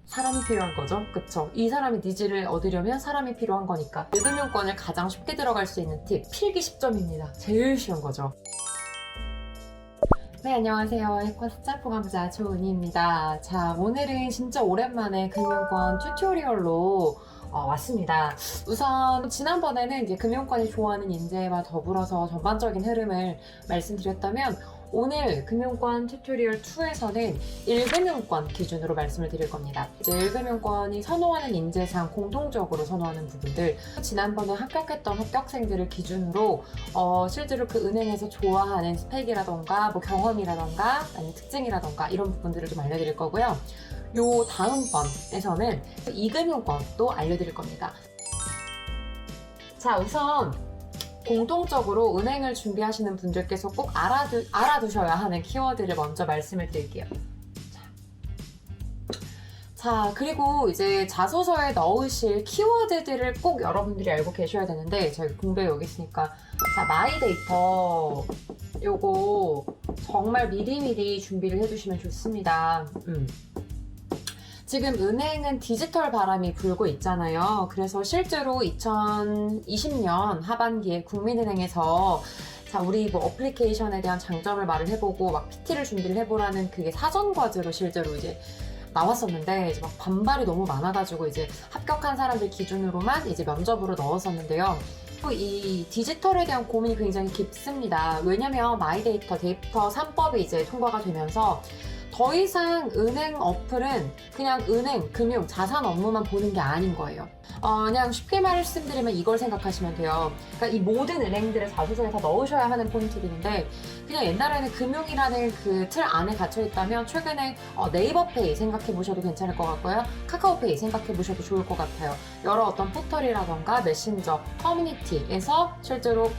사람이 필요한 거죠. 그쵸? 이 사람의 니즈를 얻으려면 사람이 필요한 거니까. 유금융권을 가장 쉽게 들어갈 수 있는 팁, 필기 10점입니다. 제일 쉬운 거죠. 네, 안녕하세요. 에쿼스타 포감자 조은희입니다. 자, 오늘은 진짜 오랜만에 금융권 튜토리얼로 왔습니다. 우선 지난번에는 이제 금융권이 좋아하는 인재와 더불어서 전반적인 흐름을 말씀드렸다면 오늘 금융권 튜토리얼 2에서는 1금융권 기준으로 말씀을 드릴 겁니다. 이제 1금융권이 선호하는 인재상 공통적으로 선호하는 부분들, 지난번에 합격했던 합격생들을 기준으로 실제로 그 은행에서 좋아하는 스펙이라던가 뭐 경험이라던가 아니면 특징이라던가 이런 부분들을 좀 알려드릴 거고요. 요 다음번에서는 2금융권도 알려드릴 겁니다. 자, 우선 공통적으로 은행을 준비하시는 분들께서 꼭 알아두셔야 하는 키워드를 먼저 말씀을 드릴게요. 자, 그리고 이제 자소서에 넣으실 키워드들을 꼭 여러분들이 알고 계셔야 되는데, 저희 공부에 여기 있으니까. 자, 마이데이터. 요거 정말 미리미리 준비를 해두시면 좋습니다. 지금 은행은 디지털 바람이 불고 있잖아요. 그래서 실제로 2020년 하반기에 국민은행에서 자, 우리 뭐 어플리케이션에 대한 장점을 말을 해보고 막 PT를 준비를 해보라는 그게 사전 과제로 실제로 이제 나왔었는데 이제 막 반발이 너무 많아가지고 이제 합격한 사람들 기준으로만 이제 면접으로 넣었었는데요. 이 디지털에 대한 고민이 굉장히 깊습니다. 왜냐면 마이데이터 데이터 3법이 이제 통과가 되면서 더 이상 은행 어플은 그냥 은행, 금융, 자산 업무만 보는 게 아닌 거예요. 그냥 쉽게 말씀드리면 이걸 생각하시면 돼요. 그러니까 이 모든 은행들의 자소서에 다 넣으셔야 하는 포인트들인데, 그냥 옛날에는 금융이라는 그 틀 안에 갇혀 있다면 최근에 네이버페이 생각해 보셔도 괜찮을 것 같고요. 카카오페이 생각해 보셔도 좋을 것 같아요. 여러 어떤 포털이라던가 메신저, 커뮤니티에서 실제로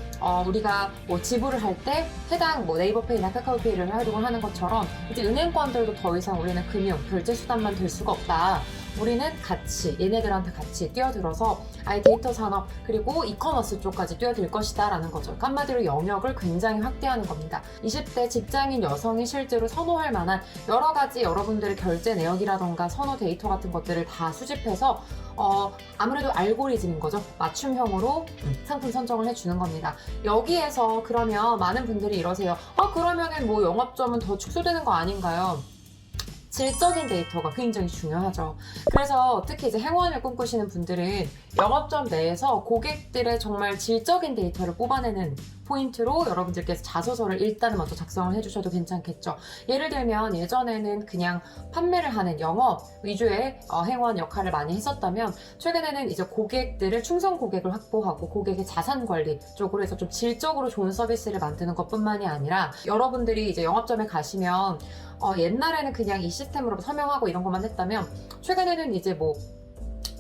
우리가 뭐 지불을 할 때 해당 뭐 네이버페이나 카카오페이를 활용을 하는 것처럼 이제 은행권들도 더 이상 우리는 금융, 결제 수단만 될 수가 없다. 우리는 같이 얘네들한테 같이 뛰어들어서 아예 데이터 산업 그리고 이커머스 쪽까지 뛰어들 것이다 라는 거죠. 한마디로 영역을 굉장히 확대하는 겁니다. 20대 직장인 여성이 실제로 선호할 만한 여러 가지 여러분들의 결제 내역이라던가 선호 데이터 같은 것들을 다 수집해서 아무래도 알고리즘인 거죠. 맞춤형으로 상품 선정을 해주는 겁니다. 여기에서 그러면 많은 분들이 이러세요. 그러면은 뭐 영업점은 더 축소되는 거 아닌가요? 질적인 데이터가 굉장히 중요하죠. 그래서 특히 이제 행원을 꿈꾸시는 분들은 영업점 내에서 고객들의 정말 질적인 데이터를 뽑아내는 포인트로 여러분들께서 자소서를 일단은 먼저 작성을 해주셔도 괜찮겠죠. 예를 들면 예전에는 그냥 판매를 하는 영업 위주의 행원 역할을 많이 했었다면 최근에는 이제 고객들을 충성 고객을 확보하고 고객의 자산 관리 쪽으로 해서 좀 질적으로 좋은 서비스를 만드는 것뿐만이 아니라 여러분들이 이제 영업점에 가시면 옛날에는 그냥 이 시스템으로 서명하고 이런 것만 했다면 최근에는 이제 뭐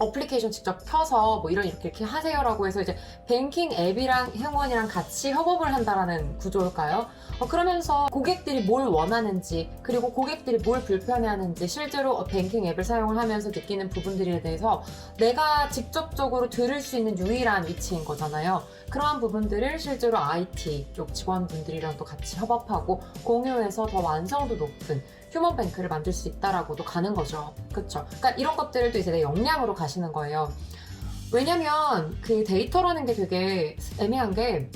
어플리케이션 직접 켜서 뭐 이렇게 하세요라고 해서 이제 뱅킹 앱이랑 행원이랑 같이 협업을 한다라는 구조일까요? 그러면서 고객들이 뭘 원하는지 그리고 고객들이 뭘 불편해하는지 실제로 뱅킹 앱을 사용을 하면서 느끼는 부분들에 대해서 내가 직접적으로 들을 수 있는 유일한 위치인 거잖아요. 그러한 부분들을 실제로 IT 쪽 직원분들이랑 또 같이 협업하고 공유해서 더 완성도 높은 휴먼뱅크를 만들 수 있다라고도 가는 거죠. 그쵸? 그러니까 이런 것들을 또 이제 내 역량으로 가시는 거예요. 왜냐면 그 데이터라는 게 되게 애매한 게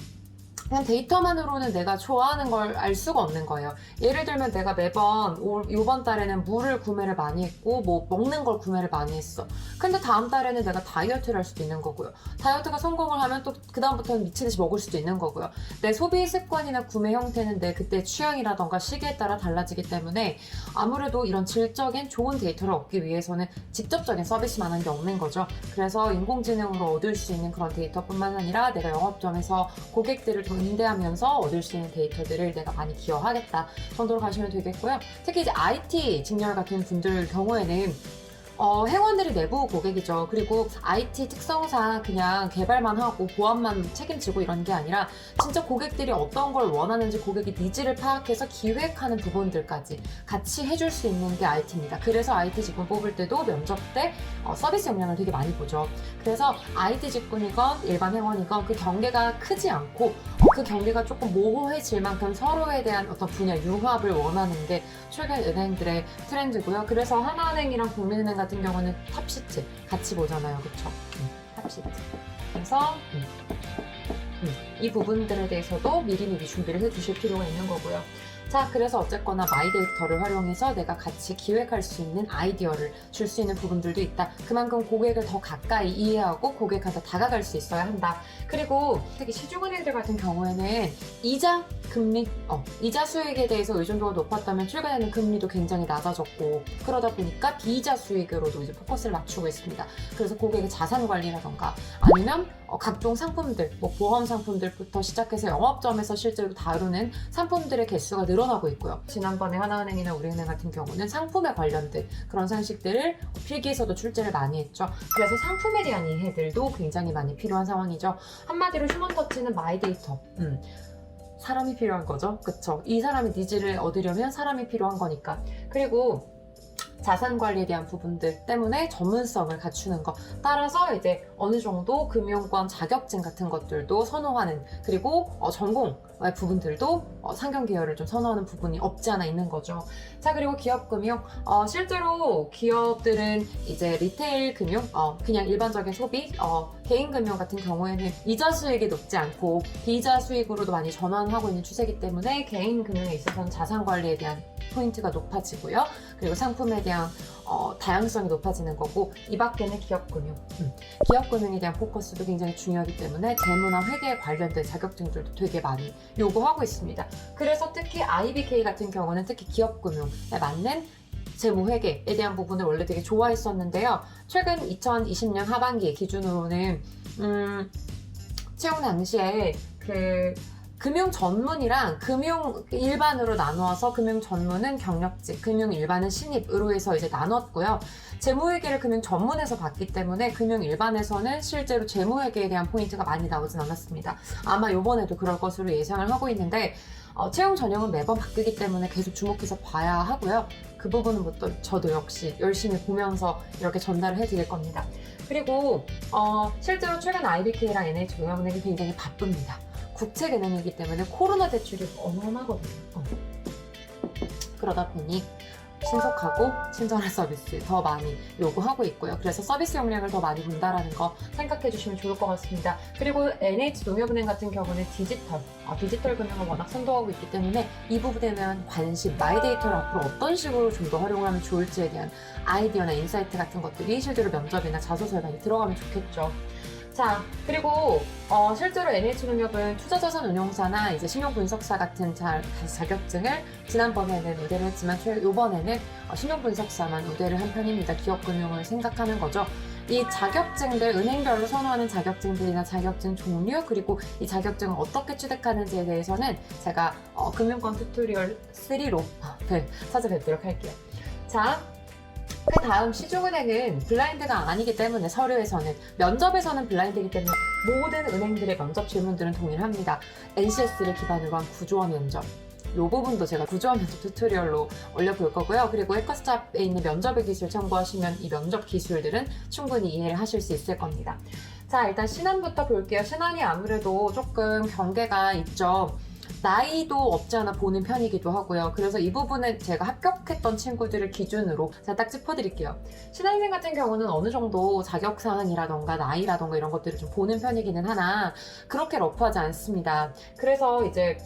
그냥 데이터만으로는 내가 좋아하는 걸 알 수가 없는 거예요. 예를 들면 내가 매번 이번 달에는 물을 구매를 많이 했고 뭐 먹는 걸 구매를 많이 했어. 근데 다음 달에는 내가 다이어트를 할 수도 있는 거고요. 다이어트가 성공을 하면 또 그 다음부터는 미치듯이 먹을 수도 있는 거고요. 내 소비 습관이나 구매 형태는 내 그때 취향이라던가 시기에 따라 달라지기 때문에 아무래도 이런 질적인 좋은 데이터를 얻기 위해서는 직접적인 서비스만한 게 없는 거죠. 그래서 인공지능으로 얻을 수 있는 그런 데이터뿐만 아니라 내가 영업점에서 고객들을 더 응대하면서 얻을 수 있는 데이터들을 내가 많이 기여하겠다 정도로 가시면 되겠고요. 특히 이제 IT 직렬 같은 분들 경우에는 행원들이 내부 고객이죠. 그리고 IT 특성상 그냥 개발만 하고 보안만 책임지고 이런 게 아니라 진짜 고객들이 어떤 걸 원하는지 고객의 니즈를 파악해서 기획하는 부분들까지 같이 해줄 수 있는 게 IT입니다. 그래서 IT 직군 뽑을 때도 면접 때 서비스 역량을 되게 많이 보죠. 그래서 IT 직군이건 일반 행원이건 그 경계가 크지 않고 그 경계가 조금 모호해질 만큼 서로에 대한 어떤 분야 융합을 원하는 게 최근 은행들의 트렌드고요. 그래서 하나은행이랑 국민은행 같은 경우는 탑시트 같이 보잖아요. 그쵸? 탑시트. 그래서 이 부분들에 대해서도 미리미리 준비를 해주실 필요가 있는 거고요. 자, 그래서 어쨌거나 마이데이터를 활용해서 내가 같이 기획할 수 있는 아이디어를 줄 수 있는 부분들도 있다. 그만큼 고객을 더 가까이 이해하고 고객한테 다가갈 수 있어야 한다. 그리고 특히 시중은행들 같은 경우에는 이자 금리, 이자 수익에 대해서 의존도가 높았다면 최근에는 금리도 굉장히 낮아졌고 그러다 보니까 비이자 수익으로도 이제 포커스를 맞추고 있습니다. 그래서 고객의 자산 관리라던가 아니면 각종 상품들, 뭐 보험 상품들부터 시작해서 영업점에서 실제로 다루는 상품들의 개수가 늘어나고 있고요. 지난번에 하나은행이나 우리은행 같은 경우는 상품에 관련된 그런 상식들을 필기에서도 출제를 많이 했죠. 그래서 상품에 대한 이해들도 굉장히 많이 필요한 상황이죠. 한마디로 휴먼터치는 마이데이터. 사람이 필요한 거죠. 그쵸? 이 사람의 니즈를 얻으려면 사람이 필요한 거니까. 그리고 자산 관리에 대한 부분들 때문에 전문성을 갖추는 것. 따라서 이제 어느 정도 금융권 자격증 같은 것들도 선호하는, 그리고 전공 부분들도 상경 계열을 좀 선호하는 부분이 없지 않아 있는 거죠. 자, 그리고 기업 금융. 실제로 기업들은 이제 리테일 금융, 그냥 일반적인 소비, 개인 금융 같은 경우에는 이자 수익이 높지 않고 비이자 수익으로도 많이 전환하고 있는 추세이기 때문에 개인 금융에 있어서는 자산 관리에 대한 포인트가 높아지고요. 그리고 상품에 대한 다양성이 높아지는 거고, 이 밖에는 기업금융. 기업금융에 대한 포커스도 굉장히 중요하기 때문에 재무나 회계에 관련된 자격증들도 되게 많이 요구하고 있습니다. 그래서 특히 IBK 같은 경우는 특히 기업금융에 맞는 재무회계에 대한 부분을 원래 되게 좋아했었는데요. 최근 2020년 하반기 기준으로는 채용 당시에 금융 전문이랑 금융 일반으로 나누어서 금융 전문은 경력직, 금융 일반은 신입으로 해서 이제 나눴고요. 재무회계를 금융 전문에서 봤기 때문에 금융 일반에서는 실제로 재무회계에 대한 포인트가 많이 나오진 않았습니다. 아마 이번에도 그럴 것으로 예상을 하고 있는데 채용 전형은 매번 바뀌기 때문에 계속 주목해서 봐야 하고요. 그 부분은 뭐 또 저도 역시 열심히 보면서 이렇게 전달을 해드릴 겁니다. 그리고 실제로 최근 IBK랑 NH금융은행이 굉장히 바쁩니다. 국책은행이기 때문에 코로나 대출이 어마어마하거든요. 그러다 보니 신속하고 친절한 서비스 더 많이 요구하고 있고요. 그래서 서비스 용량을 더 많이 본다라는 거 생각해 주시면 좋을 것 같습니다. 그리고 NH농협은행 같은 경우는 디지털 금융을 워낙 선도하고 있기 때문에 이 부분에 대한 관심, 마이데이터를 앞으로 어떤 식으로 좀 더 활용하면 좋을지에 대한 아이디어나 인사이트 같은 것들이 실제로 면접이나 자소서에 많이 들어가면 좋겠죠. 자, 그리고 실제로 NH농협은 투자자산운용사나 이제 신용분석사 같은 자격증을 지난번에는 우대를 했지만 이번에는 신용분석사만 우대를 한 편입니다. 기업금융을 생각하는 거죠. 이 자격증들, 은행별로 선호하는 자격증들이나 자격증 종류, 그리고 이 자격증을 어떻게 취득하는지에 대해서는 제가 금융권 튜토리얼 3로 찾아뵙도록 할게요. 자, 그 다음 시중은행은 블라인드가 아니기 때문에 서류에서는, 면접에서는 블라인드이기 때문에 모든 은행들의 면접 질문들은 동일합니다. NCS를 기반으로 한 구조화 면접. 이 부분도 제가 구조화 면접 튜토리얼로 올려볼 거고요. 그리고 해커스잡에 있는 면접의 기술 참고하시면 이 면접 기술들은 충분히 이해를 하실 수 있을 겁니다. 자, 일단 신한부터 볼게요. 신한이 아무래도 조금 경계가 있죠. 나이도 없지 않아 보는 편이기도 하고요. 그래서 이 부분은 제가 합격했던 친구들을 기준으로 제가 딱 짚어드릴게요. 신한은행 같은 경우는 어느 정도 자격사항이라던가 나이라던가 이런 것들을 좀 보는 편이기는 하나 그렇게 러프하지 않습니다. 그래서 이제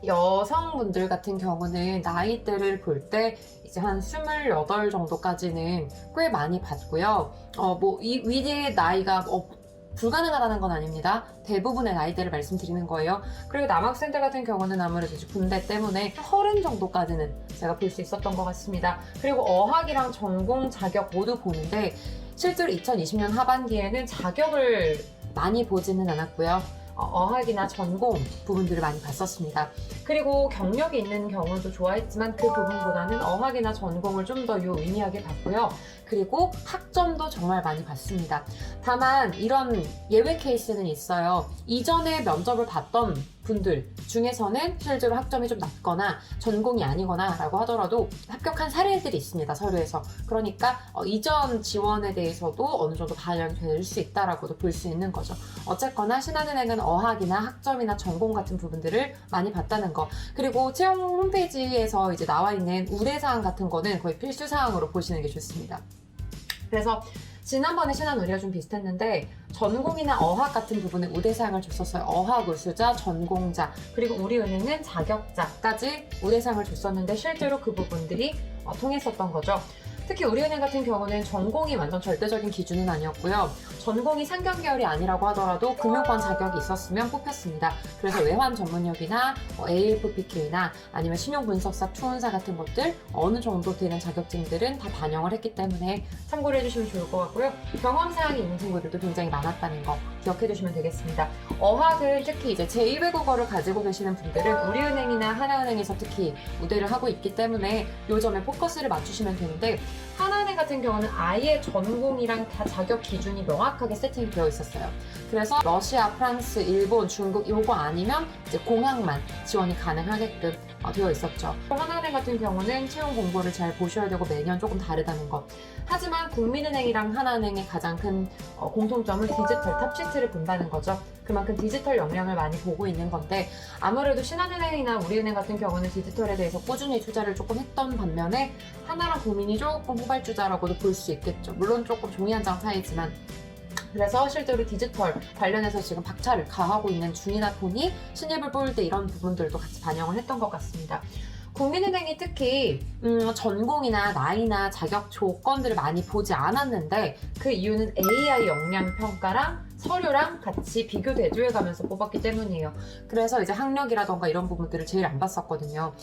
여성분들 같은 경우는 나이대를 볼 때 이제 한 28 정도까지는 꽤 많이 봤고요. 이 위의 나이가 불가능하다는 건 아닙니다. 대부분의 나이대를 말씀드리는 거예요. 그리고 남학생들 같은 경우는 아무래도 이제 군대 때문에 30 정도까지는 제가 볼 수 있었던 것 같습니다. 그리고 어학이랑 전공 자격 모두 보는데 실제로 2020년 하반기에는 자격을 많이 보지는 않았고요. 어학이나 전공 부분들을 많이 봤었습니다. 그리고 경력이 있는 경우도 좋아했지만 그 부분보다는 어학이나 전공을 좀 더 유의미하게 봤고요. 그리고 학점도 정말 많이 받습니다. 다만 이런 예외 케이스는 있어요. 이전에 면접을 봤던 분들 중에서는 실제로 학점이 좀 낮거나 전공이 아니거나 라고 하더라도 합격한 사례들이 있습니다. 서류에서. 그러니까 이전 지원에 대해서도 어느 정도 반영이 될 수 있다라고도 볼 수 있는 거죠. 어쨌거나 신한은행은 어학이나 학점이나 전공 같은 부분들을 많이 봤다는 거. 그리고 채용 홈페이지에서 이제 나와 있는 우대사항 같은 거는 거의 필수사항으로 보시는 게 좋습니다. 그래서 지난번에 신한우리가 좀 비슷했는데 전공이나 어학 같은 부분에 우대사항을 줬었어요. 어학 우수자, 전공자, 그리고 우리은행은 자격자까지 우대사항을 줬었는데 실제로 그 부분들이 통했었던 거죠. 특히 우리은행 같은 경우는 전공이 완전 절대적인 기준은 아니었고요. 전공이 상경계열이 아니라고 하더라도 금융권 자격이 있었으면 뽑혔습니다. 그래서 외환 전문역이나 AFPK나 아니면 신용분석사, 투혼사 같은 것들 어느 정도 되는 자격증들은 다 반영을 했기 때문에 참고를 해주시면 좋을 것 같고요. 경험사항이 있는 친구들도 굉장히 많았다는 거 기억해두시면 되겠습니다. 어학을 특히 이제 제2외국어를 가지고 계시는 분들은 우리은행이나 하나은행에서 특히 우대를 하고 있기 때문에 이 점에 포커스를 맞추시면 되는데 하나은행 같은 경우는 아예 전공이랑 다 자격 기준이 명확하게 세팅이 되어 있었어요. 그래서 러시아, 프랑스, 일본, 중국 요거 아니면 이제 공학만 지원이 가능하게끔 되어 있었죠. 하나은행 같은 경우는 채용 공고를 잘 보셔야 되고 매년 조금 다르다는 것. 하지만 국민은행이랑 하나은행의 가장 큰 공통점은 디지털 탑시트를 본다는 거죠. 그만큼 디지털 역량을 많이 보고 있는 건데 아무래도 신한은행이나 우리은행 같은 경우는 디지털에 대해서 꾸준히 투자를 조금 했던 반면에 하나랑 국민이 조금 후발주자라고도 볼 수 있겠죠. 물론 조금 종이 한 장 차이지만 그래서 실제로 디지털 관련해서 지금 박차를 가하고 있는 중이나 폰이 신입을 뽑을 때 이런 부분들도 같이 반영을 했던 것 같습니다. 국민은행이 특히 전공이나 나이나 자격 조건들을 많이 보지 않았는데 그 이유는 AI 역량 평가랑 서류랑 같이 비교 대조해가면서 뽑았기 때문이에요. 그래서 이제 학력이라던가 이런 부분들을 제일 안 봤었거든요.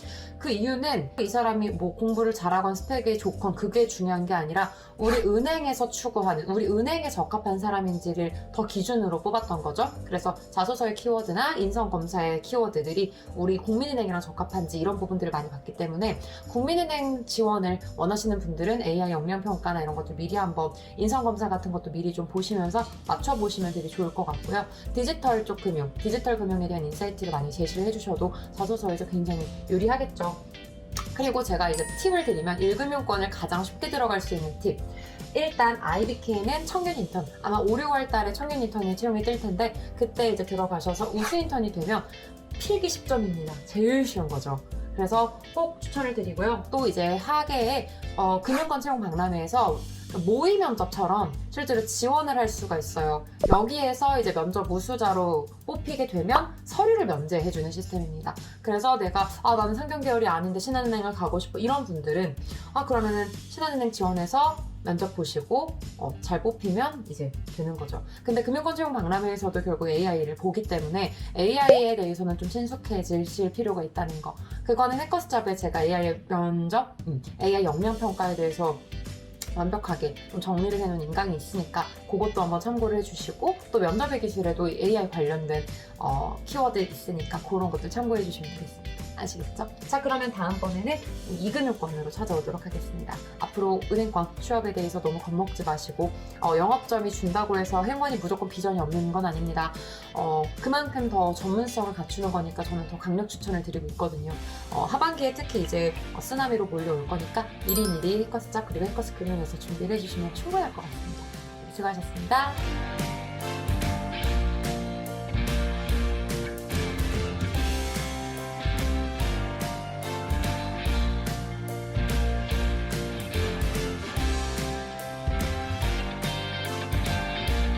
그 이유는 이 사람이 뭐 공부를 잘하건 스펙이 좋건 그게 중요한 게 아니라 우리 은행에서 추구하는, 우리 은행에 적합한 사람인지를 더 기준으로 뽑았던 거죠. 그래서 자소서의 키워드나 인성검사의 키워드들이 우리 국민은행이랑 적합한지 이런 부분들을 많이 봤기 때문에 국민은행 지원을 원하시는 분들은 AI 역량평가나 이런 것들 미리 한번 인성검사 같은 것도 미리 좀 보시면서 맞춰보시면 되게 좋을 것 같고요. 디지털 쪽 금융, 디지털 금융에 대한 인사이트를 많이 제시를 해주셔도 자소서에서 굉장히 유리하겠죠. 그리고 제가 이제 팁을 드리면 1금융권을 가장 쉽게 들어갈 수 있는 팁. 일단 IBK는 청년 인턴, 아마 5, 6월 달에 청년 인턴이 채용이 뜰 텐데 그때 이제 들어가셔서 우수 인턴이 되면 필기 10점입니다. 제일 쉬운 거죠. 그래서 꼭 추천을 드리고요. 또 이제 하계에 금융권 채용 박람회에서 모의 면접처럼 실제로 지원을 할 수가 있어요. 여기에서 이제 면접 우수자로 뽑히게 되면 서류를 면제해주는 시스템입니다. 그래서 내가 나는 상경계열이 아닌데 신한은행을 가고 싶어 이런 분들은 그러면은 신한은행 지원해서 면접 보시고 잘 뽑히면 이제 되는 거죠. 근데 금융권 채용 박람회에서도 결국 AI를 보기 때문에 AI에 대해서는 좀 친숙해지실 필요가 있다는 거. 그거는 해커스잡에 제가 AI 면접, AI 역량 평가에 대해서 완벽하게 좀 정리를 해놓은 인강이 있으니까 그것도 한번 참고를 해주시고 또 면접의 기술에도 AI 관련된 키워드 있으니까 그런 것도 참고해 주시면 되겠습니다. 아시겠죠? 자, 그러면 다음번에는 이금융권으로 찾아오도록 하겠습니다. 앞으로 은행권 취업에 대해서 너무 겁먹지 마시고 영업점이 준다고 해서 행원이 무조건 비전이 없는 건 아닙니다. 그만큼 더 전문성을 갖추는 거니까 저는 더 강력 추천을 드리고 있거든요. 하반기에 특히 이제 쓰나미로 몰려올 거니까 미리미리 해커스잡 그리고 해커스 금융에서 준비를 해주시면 충분할 것 같습니다. 수고하셨습니다.